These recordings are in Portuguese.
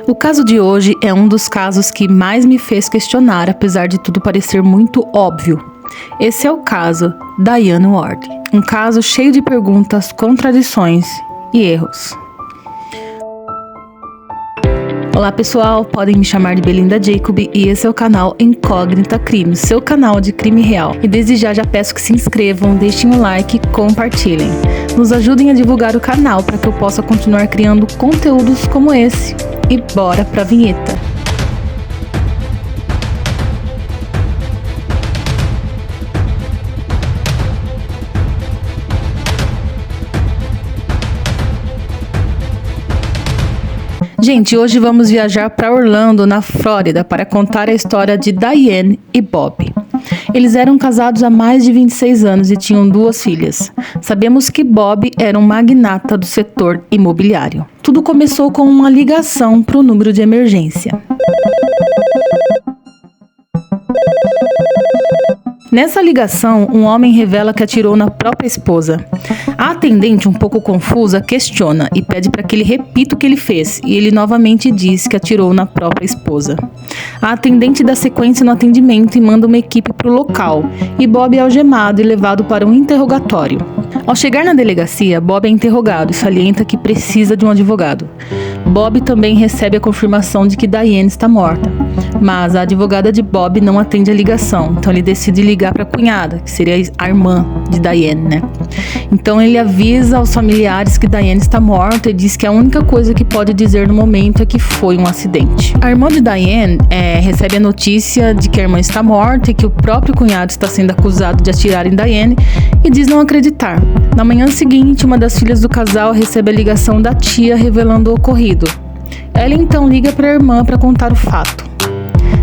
O caso de hoje é um dos casos que mais me fez questionar, apesar de tudo parecer muito óbvio. Esse é o caso Diane Ward, um caso cheio de perguntas, contradições e erros. Olá pessoal, podem me chamar de Belinda Jacob e esse é o canal Incógnita Crimes, seu canal de crime real. E desde já peço que se inscrevam, deixem um like e compartilhem. Nos ajudem a divulgar o canal para que eu possa continuar criando conteúdos como esse. E bora pra vinheta! Gente, hoje vamos viajar para Orlando, na Flórida, para contar a história de Diane e Bob. Eles eram casados há mais de 26 anos e tinham 2 filhas. Sabemos que Bob era um magnata do setor imobiliário. Tudo começou com uma ligação para o número de emergência. Nessa ligação, um homem revela que atirou na própria esposa. A atendente, um pouco confusa, questiona e pede para que ele repita o que ele fez, e ele novamente diz que atirou na própria esposa. A atendente dá sequência no atendimento e manda uma equipe para o local, e Bob é algemado e levado para um interrogatório. Ao chegar na delegacia, Bob é interrogado e salienta que precisa de um advogado. Bob também recebe a confirmação de que Diane está morta, mas a advogada de Bob não atende a ligação, então ele decide ligar para a cunhada, que seria a irmã de Diane, né? Então ele avisa aos familiares que Diane está morta e diz que a única coisa que pode dizer no momento é que foi um acidente. A irmã de Diane recebe a notícia de que a irmã está morta e que o próprio cunhado está sendo acusado de atirar em Diane e diz não acreditar. Na manhã seguinte, uma das filhas do casal recebe a ligação da tia revelando o ocorrido. Ela então liga para a irmã para contar o fato.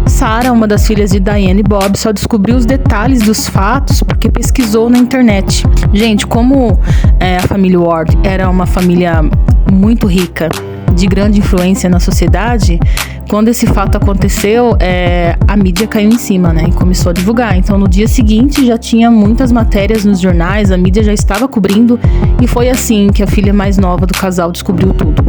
Sarah, uma das filhas de Diane e Bob, só descobriu os detalhes dos fatos porque pesquisou na internet. Gente, como a família Ward era uma família muito rica, de grande influência na sociedade, quando esse fato aconteceu, a mídia caiu em cima, né, e começou a divulgar. Então, no dia seguinte, já tinha muitas matérias nos jornais, a mídia já estava cobrindo, e foi assim que a filha mais nova do casal descobriu tudo.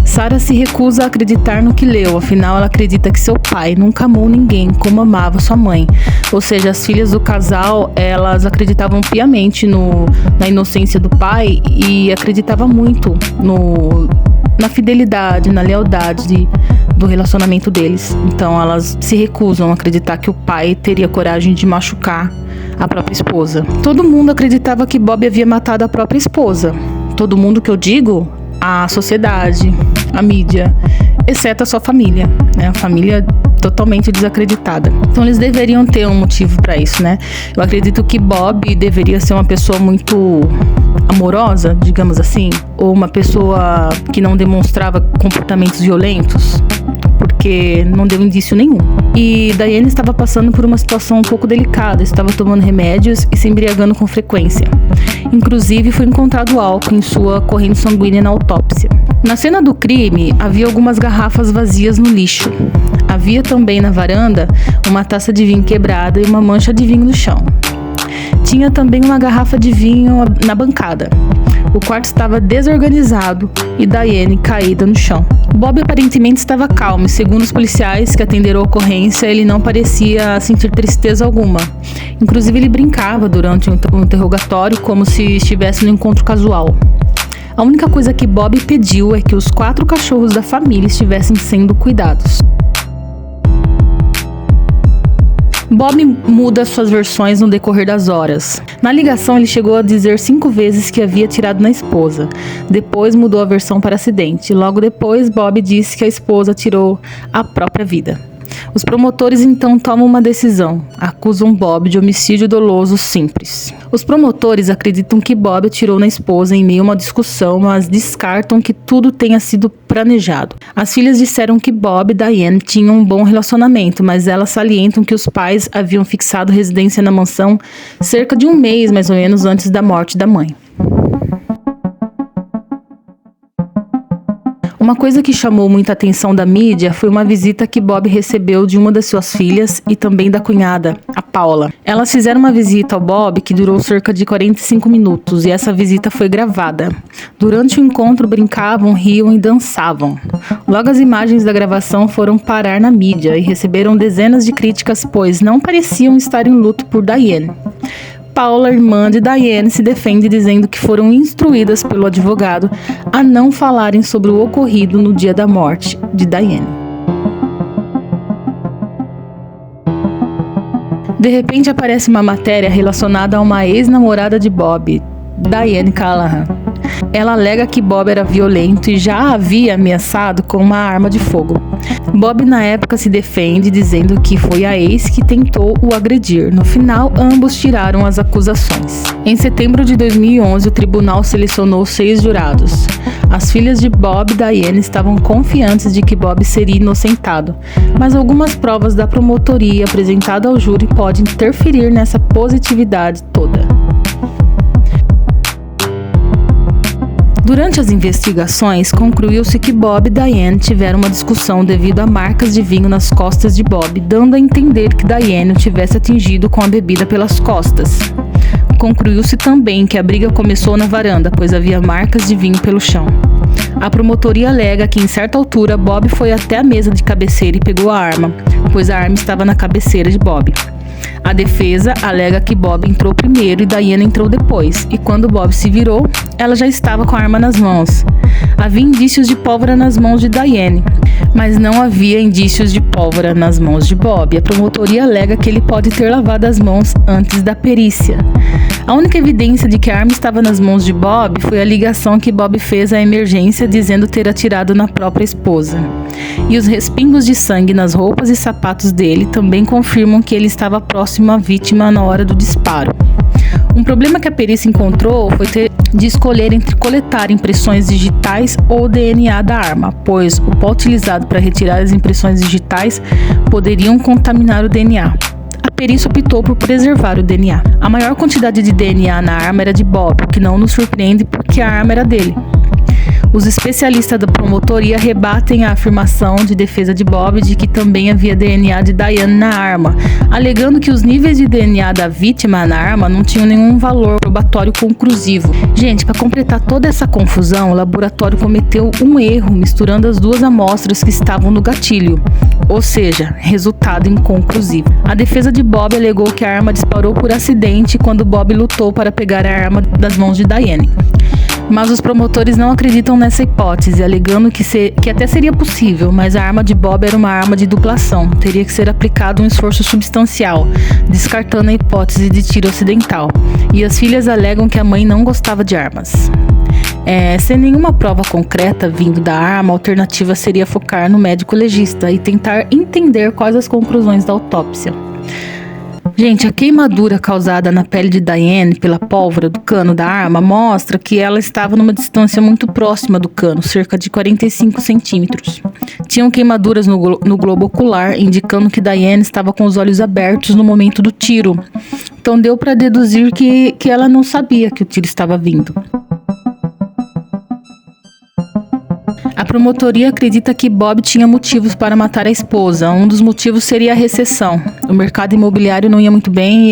Sarah se recusa a acreditar no que leu, afinal ela acredita que seu pai nunca amou ninguém como amava sua mãe. Ou seja, as filhas do casal, elas acreditavam piamente na inocência do pai e acreditavam muito na fidelidade, na lealdade do relacionamento deles. Então elas se recusam a acreditar que o pai teria coragem de machucar a própria esposa. Todo mundo acreditava que Bob havia matado a própria esposa. Todo mundo que eu digo, a sociedade, a mídia, exceto a sua família, né? A família totalmente desacreditada. Então eles deveriam ter um motivo para isso, né? Eu acredito que Bob deveria ser uma pessoa muito amorosa, digamos assim, ou uma pessoa que não demonstrava comportamentos violentos, porque não deu indício nenhum. E Diane estava passando por uma situação um pouco delicada, estava tomando remédios e se embriagando com frequência. Inclusive, foi encontrado álcool em sua corrente sanguínea na autópsia. Na cena do crime, havia algumas garrafas vazias no lixo. Havia também na varanda uma taça de vinho quebrada e uma mancha de vinho no chão. Tinha também uma garrafa de vinho na bancada. O quarto estava desorganizado e Diane caída no chão. Bob aparentemente estava calmo e, segundo os policiais que atenderam a ocorrência, ele não parecia sentir tristeza alguma. Inclusive, ele brincava durante o interrogatório como se estivesse no encontro casual. A única coisa que Bob pediu é que os 4 cachorros da família estivessem sendo cuidados. Bob muda suas versões no decorrer das horas. Na ligação, ele chegou a dizer 5 vezes que havia atirado na esposa. Depois mudou a versão para acidente. Logo depois, Bob disse que a esposa tirou a própria vida. Os promotores então tomam uma decisão. Acusam Bob de homicídio doloso simples. Os promotores acreditam que Bob atirou na esposa em meio a uma discussão, mas descartam que tudo tenha sido planejado. As filhas disseram que Bob e Diane tinham um bom relacionamento, mas elas salientam que os pais haviam fixado residência na mansão cerca de um mês, mais ou menos, antes da morte da mãe. Uma coisa que chamou muita atenção da mídia foi uma visita que Bob recebeu de uma das suas filhas e também da cunhada, a Paula. Elas fizeram uma visita ao Bob que durou cerca de 45 minutos e essa visita foi gravada. Durante o encontro brincavam, riam e dançavam. Logo as imagens da gravação foram parar na mídia e receberam dezenas de críticas, pois não pareciam estar em luto por Diane. Paula, irmã de Diane, se defende dizendo que foram instruídas pelo advogado a não falarem sobre o ocorrido no dia da morte de Diane. De repente aparece uma matéria relacionada a uma ex-namorada de Bob, Diane Callahan. Ela alega que Bob era violento e já a havia ameaçado com uma arma de fogo. Bob na época se defende dizendo que foi a ex que tentou o agredir. No final, ambos tiraram as acusações. Em setembro de 2011, o tribunal selecionou 6 jurados. As filhas de Bob e Diane estavam confiantes de que Bob seria inocentado, mas algumas provas da promotoria apresentada ao júri podem interferir nessa positividade toda. Durante as investigações, concluiu-se que Bob e Diane tiveram uma discussão devido a marcas de vinho nas costas de Bob, dando a entender que Diane o tivesse atingido com a bebida pelas costas. Concluiu-se também que a briga começou na varanda, pois havia marcas de vinho pelo chão. A promotoria alega que, em certa altura, Bob foi até a mesa de cabeceira e pegou a arma, pois a arma estava na cabeceira de Bob. A defesa alega que Bob entrou primeiro e Diane entrou depois, e quando Bob se virou, ela já estava com a arma nas mãos. Havia indícios de pólvora nas mãos de Diane, mas não havia indícios de pólvora nas mãos de Bob. A promotoria alega que ele pode ter lavado as mãos antes da perícia. A única evidência de que a arma estava nas mãos de Bob foi a ligação que Bob fez à emergência dizendo ter atirado na própria esposa. E os respingos de sangue nas roupas e sapatos dele também confirmam que ele estava próximo à vítima na hora do disparo. Um problema que a perícia encontrou foi ter de escolher entre coletar impressões digitais ou DNA da arma, pois o pó utilizado para retirar as impressões digitais poderiam contaminar o DNA. A perícia optou por preservar o DNA. A maior quantidade de DNA na arma era de Bob, o que não nos surpreende porque a arma era dele. Os especialistas da promotoria rebatem a afirmação de defesa de Bob de que também havia DNA de Diane na arma, alegando que os níveis de DNA da vítima na arma não tinham nenhum valor probatório conclusivo. Gente, para completar toda essa confusão, o laboratório cometeu um erro misturando as duas amostras que estavam no gatilho, ou seja, resultado inconclusivo. A defesa de Bob alegou que a arma disparou por acidente quando Bob lutou para pegar a arma das mãos de Diane. Mas os promotores não acreditam nessa hipótese, alegando que até seria possível, mas a arma de Bob era uma arma de duplação, teria que ser aplicado um esforço substancial, descartando a hipótese de tiro acidental. E as filhas alegam que a mãe não gostava de armas. Sem nenhuma prova concreta vindo da arma, a alternativa seria focar no médico legista e tentar entender quais as conclusões da autópsia. Gente, a queimadura causada na pele de Diane pela pólvora do cano da arma mostra que ela estava numa distância muito próxima do cano, cerca de 45 centímetros. Tinham queimaduras no globo ocular, indicando que Diane estava com os olhos abertos no momento do tiro. Então deu para deduzir que ela não sabia que o tiro estava vindo. A promotoria acredita que Bob tinha motivos para matar a esposa. Um dos motivos seria a recessão. O mercado imobiliário não ia muito bem e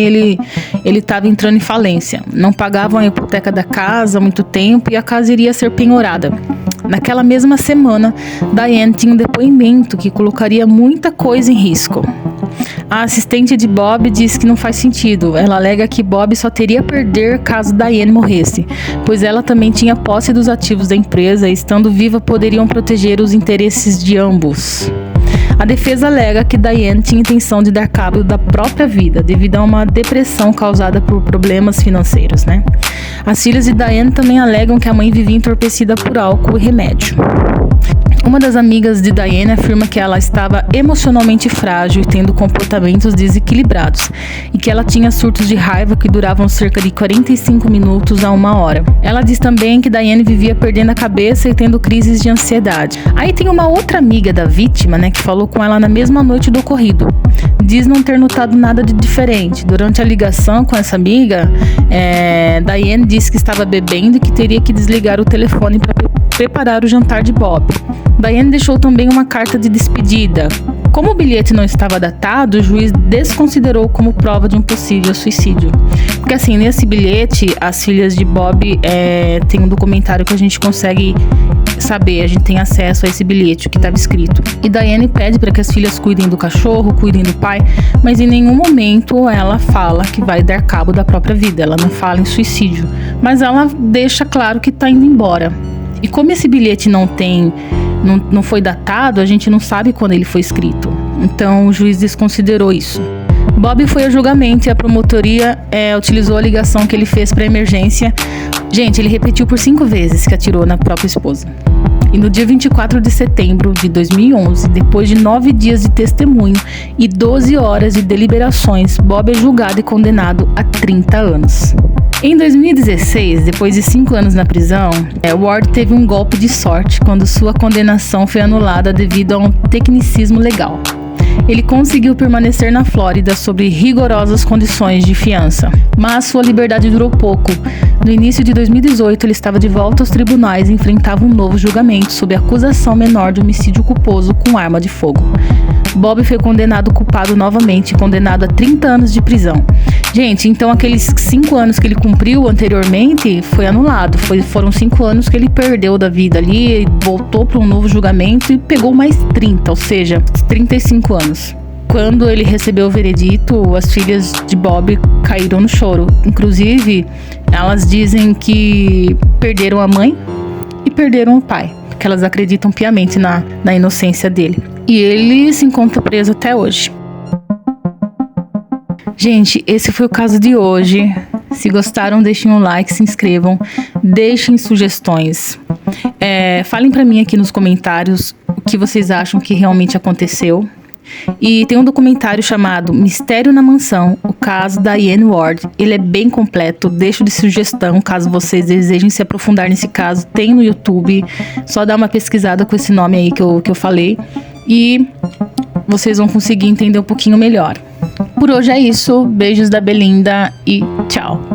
ele estava entrando em falência. Não pagavam a hipoteca da casa há muito tempo e a casa iria ser penhorada. Naquela mesma semana, Diane tinha um depoimento que colocaria muita coisa em risco. A assistente de Bob diz que não faz sentido. Ela alega que Bob só teria a perder caso Diane morresse, pois ela também tinha posse dos ativos da empresa e, estando viva, poderiam proteger os interesses de ambos. A defesa alega que Diane tinha intenção de dar cabo da própria vida, devido a uma depressão causada por problemas financeiros, As filhas de Diane também alegam que a mãe vivia entorpecida por álcool e remédio. Uma das amigas de Diane afirma que ela estava emocionalmente frágil e tendo comportamentos desequilibrados, e que ela tinha surtos de raiva que duravam cerca de 45 minutos a 1 hora. Ela diz também que Diane vivia perdendo a cabeça e tendo crises de ansiedade. Aí tem uma outra amiga da vítima, que falou com ela na mesma noite do ocorrido. Diz não ter notado nada de diferente. Durante a ligação com essa amiga, Diane disse que estava bebendo e que teria que desligar o telefone preparar o jantar de Bob. Diane deixou também uma carta de despedida. Como o bilhete não estava datado, o juiz desconsiderou como prova de um possível suicídio. Porque assim, nesse bilhete, as filhas de Bob tem um documentário que a gente consegue saber, a gente tem acesso a esse bilhete, o que estava escrito. E Diane pede para que as filhas cuidem do cachorro, cuidem do pai, mas em nenhum momento ela fala que vai dar cabo da própria vida, ela não fala em suicídio, mas ela deixa claro que está indo embora. E como esse bilhete não foi datado, a gente não sabe quando ele foi escrito. Então o juiz desconsiderou isso. Bob foi a julgamento e a promotoria utilizou a ligação que ele fez para emergência. Gente, ele repetiu por 5 vezes que atirou na própria esposa. E no dia 24 de setembro de 2011, depois de 9 dias de testemunho e 12 horas de deliberações, Bob é julgado e condenado a 30 anos. Em 2016, depois de 5 anos na prisão, Ward teve um golpe de sorte quando sua condenação foi anulada devido a um tecnicismo legal. Ele conseguiu permanecer na Flórida sob rigorosas condições de fiança, mas sua liberdade durou pouco. No início de 2018, ele estava de volta aos tribunais e enfrentava um novo julgamento sob acusação menor de homicídio culposo com arma de fogo. Bob foi condenado culpado novamente, condenado a 30 anos de prisão. Gente, então aqueles 5 anos que ele cumpriu anteriormente foi anulado. Foram 5 anos que ele perdeu da vida ali, voltou para um novo julgamento e pegou mais 30, ou seja, 35 anos. Quando ele recebeu o veredito, as filhas de Bob caíram no choro. Inclusive, elas dizem que perderam a mãe e perderam o pai, porque elas acreditam piamente na inocência dele. E ele se encontra preso até hoje. Gente, esse foi o caso de hoje. Se gostaram, deixem um like, se inscrevam, deixem sugestões. Falem pra mim aqui nos comentários o que vocês acham que realmente aconteceu. E tem um documentário chamado Mistério na Mansão, o caso da Diane Ward. Ele é bem completo, deixo de sugestão caso vocês desejem se aprofundar nesse caso. Tem no YouTube, só dá uma pesquisada com esse nome aí que eu falei e vocês vão conseguir entender um pouquinho melhor. Por hoje é isso, beijos da Belinda e tchau!